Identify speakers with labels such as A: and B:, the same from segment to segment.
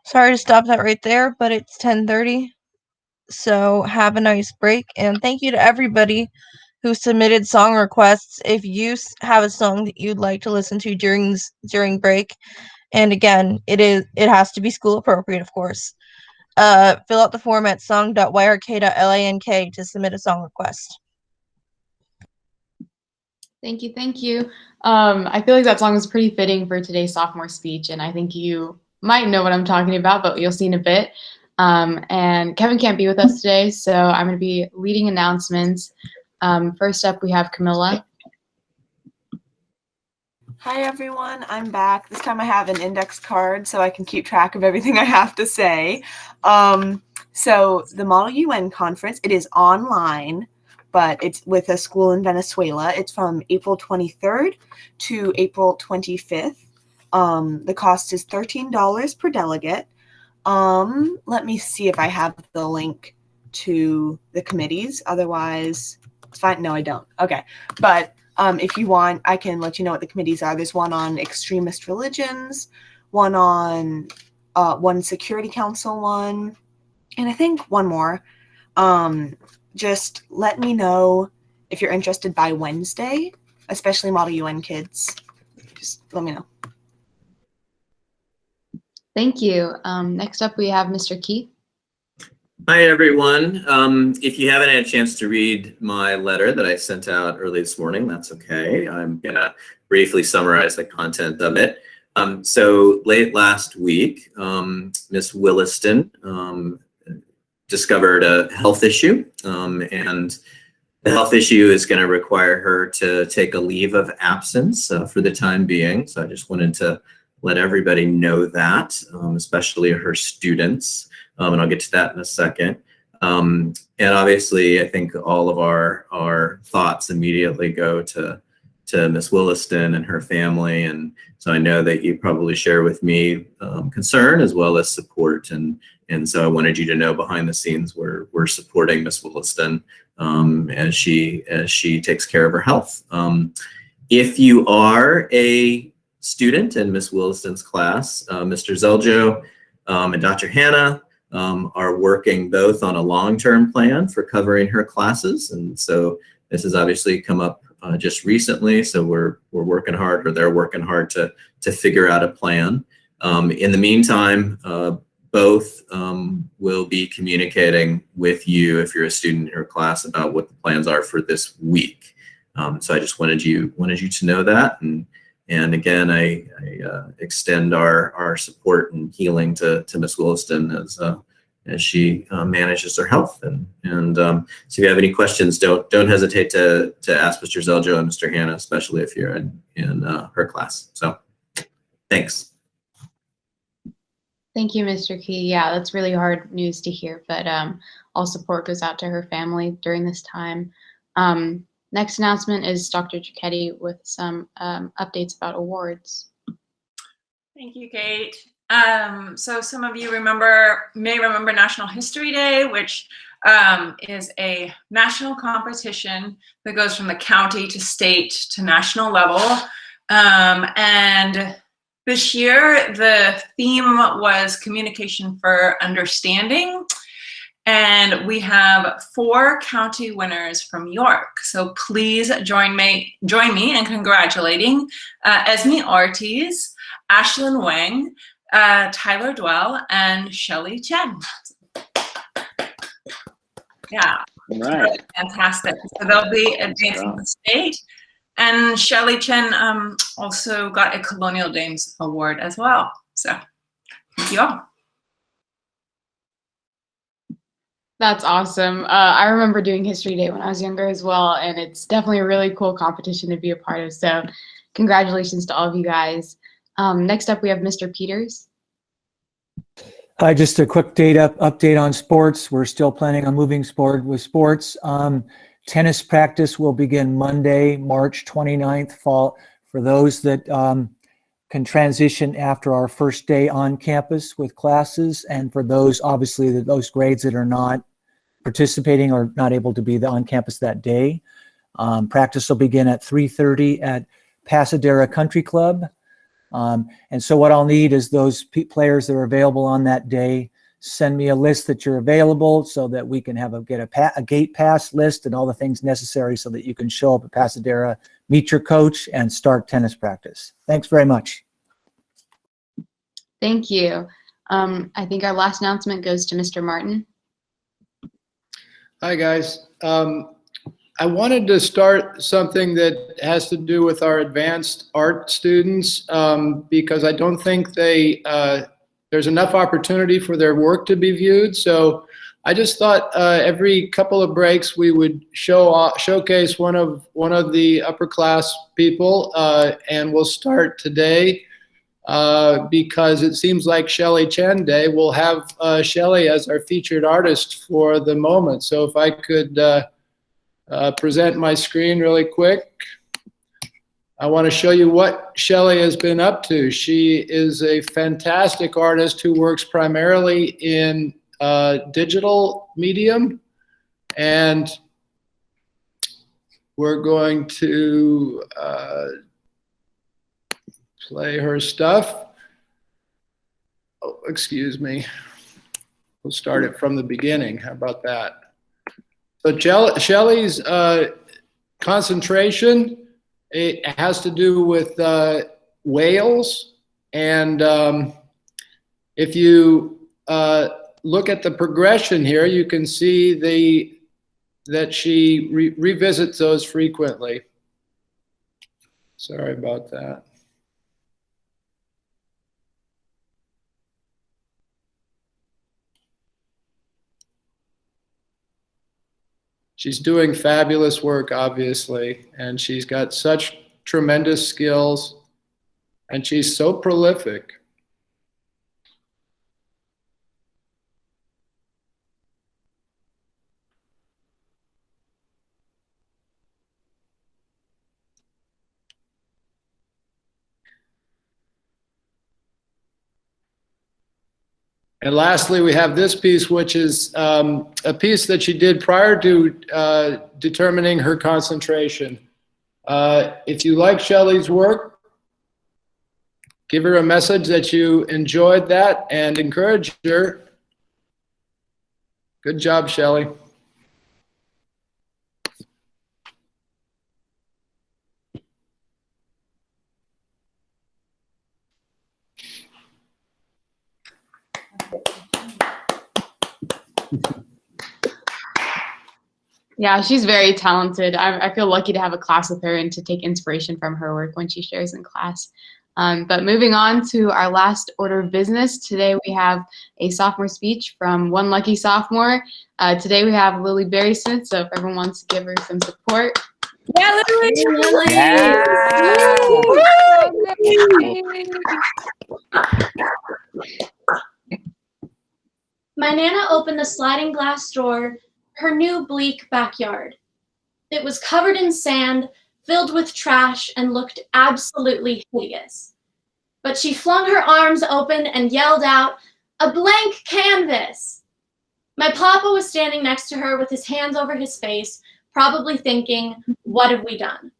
A: Sorry to stop that right there, but it's 10:30. So have a nice break, and thank you to everybody who submitted song requests. If you have a song that you'd like to listen to during break, and again, it has to be school appropriate, of course. Fill out the form at song.yrk.link to submit a song request.
B: Thank you, thank you. I feel like that song is pretty fitting for today's sophomore speech, and I think you might know what I'm talking about, but you'll see in a bit. And Kevin can't be with us today, so I'm going to be leading announcements. First up, we have Camilla.
C: Hi everyone, I'm back. This time I have an index card so I can keep track of everything I have to say. So the Model UN conference, it is online, but it's with a school in Venezuela. It's from April 23rd to April 25th. The cost is $13 per delegate. Let me see if I have the link to the committees. Otherwise, it's fine. No, I don't. Okay, but if you want, I can let you know what the committees are. There's one on extremist religions, one on one Security Council one, and I think one more. Just let me know if you're interested by Wednesday, especially Model UN kids. Just let me know.
B: Thank you. Next up, we have Mr. Keith.
D: Hi, everyone. If you haven't had a chance to read my letter that I sent out early this morning, that's okay. I'm going to briefly summarize the content of it. So late last week, Ms. Williston discovered a health issue, and the health issue is going to require her to take a leave of absence for the time being. So I just wanted to let everybody know that, especially her students. And I'll get to that in a second. And obviously, I think all of our thoughts immediately go to Ms. Williston and her family. And so I know that you probably share with me concern as well as support. And so I wanted you to know behind the scenes we're supporting Ms. Williston as she takes care of her health. If you are a student in Ms. Williston's class, Mr. Zeljo and Dr. Hannah are working both on a long-term plan for covering her classes. And so this has obviously come up just recently. So we're working hard, or they're working hard to figure out a plan. In the meantime, both will be communicating with you if you're a student in her class about what the plans are for this week. So I just wanted you to know that. And again, I extend our support and healing to Ms. Williston as she manages her health. And so if you have any questions, don't hesitate to ask Mr. Zeljo and Mr. Hannah, especially if you're in her class. So thanks.
B: Thank you, Mr. Key. Yeah, that's really hard news to hear, but all support goes out to her family during this time. Next announcement is Dr. Giacchetti with some updates about awards.
E: Thank you, Kate. So some of you may remember National History Day, which is a national competition that goes from the county to state to national level. And this year, the theme was communication for understanding. And we have 4 county winners from York. So please join me in congratulating Esme Ortiz, Ashlyn Wang, Tyler Dwell, and Shelly Chen. Yeah,
F: right.
E: Fantastic. So they'll be advancing the state. And Shelly Chen also got a Colonial Dames Award as well. So thank you all.
B: That's awesome. I remember doing History Day when I was younger as well, and it's definitely a really cool competition to be a part of. So congratulations to all of you guys. Next up, we have Mr. Peters.
G: Hi, just a quick update on sports. We're still planning on moving forward with sports. Tennis practice will begin Monday, March 29th, for those that can transition after our first day on campus with classes, and for those, obviously, those grades that are not participating or not able to be on campus that day. Practice will begin at 3:30 at Pasadena Country Club. And so what I'll need is those players that are available on that day. Send me a list that you're available so that we can get a gate pass list and all the things necessary so that you can show up at Pasadena, meet your coach, and start tennis practice. Thanks very much.
B: Thank you. I think our last announcement goes to Mr. Martin.
F: Hi, guys. I wanted to start something that has to do with our advanced art students because I don't think there's enough opportunity for their work to be viewed. So I just thought every couple of breaks we would showcase one of the upper class people, and we'll start today because it seems like Shelly Chen Day. We'll have Shelly as our featured artist for the moment. So if I could present my screen really quick. I want to show you what Shelly has been up to. She is a fantastic artist who works primarily in digital medium, and we're going to play her stuff. Oh, excuse me. We'll start it from the beginning. How about that? So Shelly's concentration, it has to do with whales, and if you look at the progression here, you can see that she revisits those frequently. Sorry about that. She's doing fabulous work, obviously, and she's got such tremendous skills, and she's so prolific. And lastly, we have this piece, which is a piece that she did prior to determining her concentration. If you like Shelly's work, give her a message that you enjoyed that and encourage her. Good job, Shelly.
B: Yeah, she's very talented. I feel lucky to have a class with her and to take inspiration from her work when she shares in class. But moving on to our last order of business, today we have a sophomore speech from one lucky sophomore. Today we have Lily Berry-Smith, so if everyone wants to give her some support.
H: Yeah, Lily!
I: My Nana opened the sliding glass door, her new bleak backyard. It was covered in sand, filled with trash, and looked absolutely hideous. But she flung her arms open and yelled out, "A blank canvas!" My papa was standing next to her with his hands over his face, probably thinking, what have we done?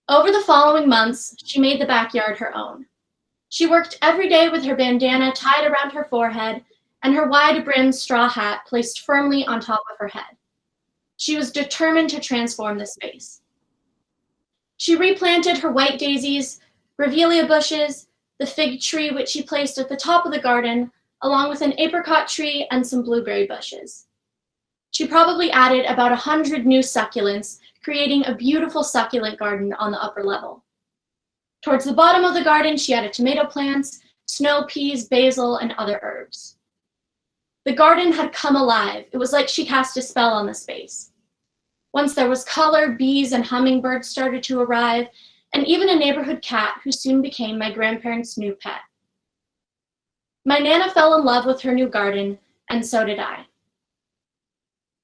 I: Over the following months, she made the backyard her own. She worked every day with her bandana tied around her forehead and her wide-brimmed straw hat placed firmly on top of her head. She was determined to transform the space. She replanted her white daisies, revelia bushes, the fig tree which she placed at the top of the garden, along with an apricot tree and some blueberry bushes. She probably added about 100 new succulents, creating a beautiful succulent garden on the upper level. Towards the bottom of the garden, she added tomato plants, snow peas, basil, and other herbs. The garden had come alive. It was like she cast a spell on the space. Once there was color, bees and hummingbirds started to arrive, and even a neighborhood cat who soon became my grandparents' new pet. My Nana fell in love with her new garden, and so did I.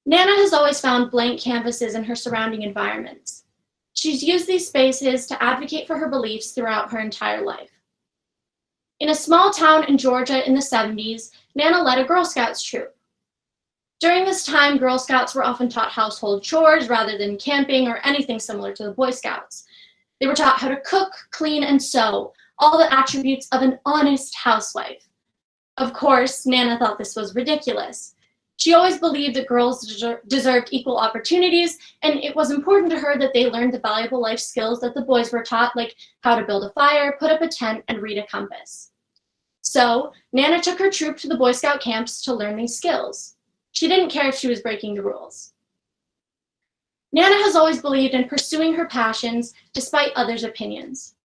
I: Nana has always found blank canvases in her surrounding environments. She's used these spaces to advocate for her beliefs throughout her entire life. In a small town in Georgia in the 70s, Nana led a Girl Scouts troop. During this time, Girl Scouts were often taught household chores rather than camping or anything similar to the Boy Scouts. They were taught how to cook, clean, and sew, all the attributes of an honest housewife. Of course, Nana thought this was ridiculous. She always believed that girls deserved equal opportunities, and it was important to her that they learned the valuable life skills that the boys were taught, like how to build a fire, put up a tent, and read a compass. So, Nana took her troop to the Boy Scout camps to learn these skills. She didn't care if she was breaking the rules. Nana has always believed in pursuing her passions despite others' opinions.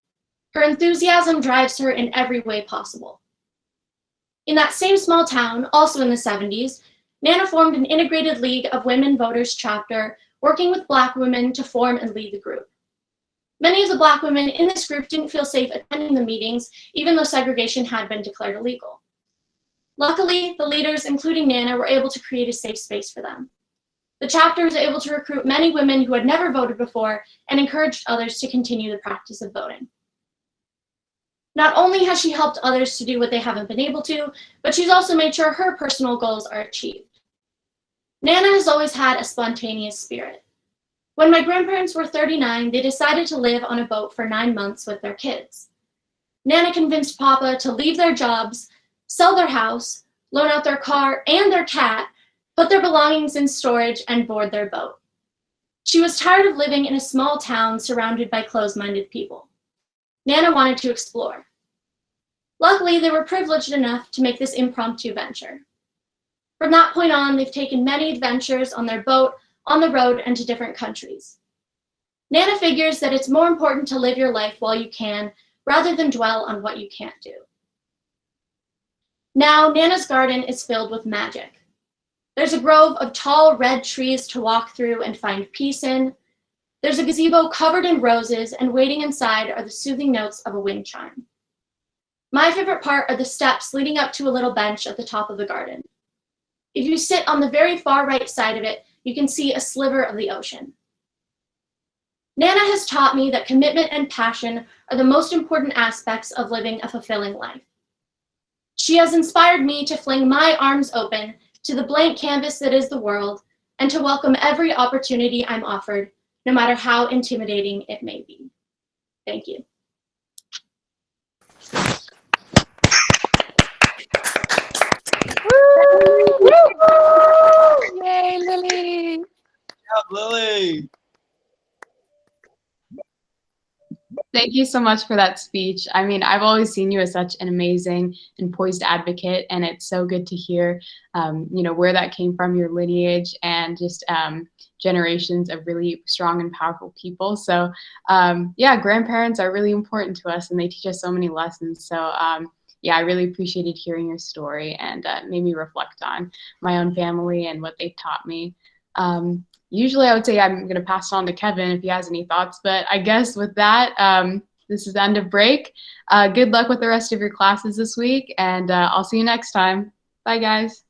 I: Her enthusiasm drives her in every way possible. In that same small town, also in the 70s, Nana formed an integrated League of Women Voters chapter, working with Black women to form and lead the group. Many of the Black women in this group didn't feel safe attending the meetings, even though segregation had been declared illegal. Luckily, the leaders, including Nana, were able to create a safe space for them. The chapter was able to recruit many women who had never voted before and encouraged others to continue the practice of voting. Not only has she helped others to do what they haven't been able to, but she's also made sure her personal goals are achieved. Nana has always had a spontaneous spirit. When my grandparents were 39, they decided to live on a boat for 9 months with their kids. Nana convinced Papa to leave their jobs, sell their house, loan out their car and their cat, put their belongings in storage, and board their boat. She was tired of living in a small town surrounded by closed-minded people. Nana wanted to explore. Luckily, they were privileged enough to make this impromptu venture. From that point on, they've taken many adventures on their boat, on the road, and to different countries. Nana figures that it's more important to live your life while you can, rather than dwell on what you can't do. Now, Nana's garden is filled with magic. There's a grove of tall red trees to walk through and find peace in. There's a gazebo covered in roses, and waiting inside are the soothing notes of a wind chime. My favorite part are the steps leading up to a little bench at the top of the garden. If you sit on the very far right side of it, you can see a sliver of the ocean. Nana has taught me that commitment and passion are the most important aspects of living a fulfilling life. She has inspired me to fling my arms open to the blank canvas that is the world, and to welcome every opportunity I'm offered, no matter how intimidating it may be. Thank you.
B: Yay, Lily!
J: Yeah, Lily.
B: Thank you so much for that speech. I mean, I've always seen you as such an amazing and poised advocate, and it's so good to hear, where that came from, your lineage, and just generations of really strong and powerful people. So, grandparents are really important to us, and they teach us so many lessons. So, I really appreciated hearing your story, and made me reflect on my own family and what they've taught me. Usually I would say I'm going to pass it on to Kevin if he has any thoughts, but I guess with that, this is the end of break. Good luck with the rest of your classes this week, and I'll see you next time. Bye, guys.